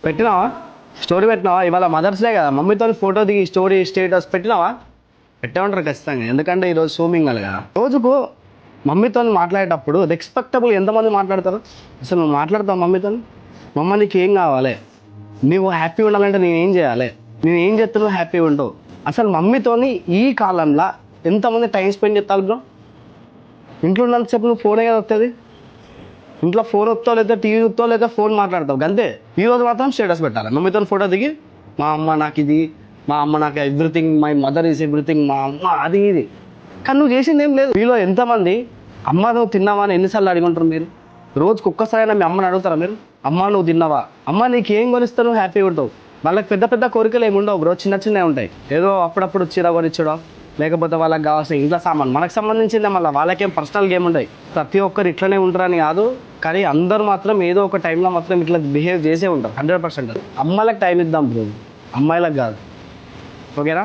పెట్టినావా? స్టోరీ పెట్టినావా? ఇవాళ మదర్స్ డే కదా, మమ్మీతో ఫోటో దిగి స్టోరీ స్టేటస్ పెట్టినావా? పెట్టే ఉంటారు ఖచ్చితంగా, ఎందుకంటే ఈరోజు సోమింగ్ కదా. రోజుకు మమ్మీతో మాట్లాడేటప్పుడు రెస్పెక్టబుల్ ఎంతమంది మాట్లాడతారు? అసలు నువ్వు మాట్లాడతావు మమ్మీతో? మమ్మ నీకు ఏం కావాలి, నువ్వు హ్యాపీ ఉండాలంటే నేనేం చేయాలి, నేను ఏం చేస్తున్నావు హ్యాపీగా ఉంటావు? అసలు మమ్మీతోని ఈ కాలంలో ఎంతమంది టైం స్పెండ్ చేస్తారు బ్రో? ఇంట్లో ఉన్నంతసేపు నువ్వు ఫోనే కదా వస్తుంది. ఇంట్లో ఫోన్ వస్తావు, లేదా టీవీ చూస్తావు, లేదా ఫోన్ మాట్లాడతావు అంతే. ఈరోజు మాత్రం స్టేటస్ పెట్టాలి, మమ్మీతో ఫోటో దిగి మా అమ్మ నాకు ఇది, మా అమ్మ నాకు everything, my mother is everything, మా అమ్మ అది ఇది. కానీ నువ్వు చేసింది ఏం లేదు. మీలో ఎంతమంది అమ్మ నువ్వు తిన్నావా అని ఎన్నిసార్లు అడుగుంటారు మీరు? రోజుకి ఒక్కసారైనా మీ అమ్మని అడుగుతారా మీరు? అమ్మ నువ్వు తిన్నావా, అమ్మ నీకు ఏం కొనిస్తావు, నువ్వు హ్యాపీగా ఉంటావు? వాళ్ళకి పెద్ద పెద్ద కోరికలు ఏమి ఉండవు బ్రో, చిన్న చిన్నవి ఉంటాయి. ఏదో అప్పుడప్పుడు చీర కొనిచ్చడం, లేకపోతే వాళ్ళకి కావాల్సిన ఇంట్లో సామాన్, మనకు సంబంధించిందే. మళ్ళీ వాళ్ళకేం పర్సనల్ గేమ్ ఉంటాయి. ప్రతి ఒక్కరు ఇట్లనే ఉంటారని కాదు, కానీ అందరూ మాత్రం ఏదో ఒక టైంలో మాత్రం ఇట్లా బిహేవ్ చేసే ఉంటారు 100%. అమ్మాయిలకు టైం ఇద్దాం బ్రో, అమ్మాయిలకు కాదు. ఓకేనా?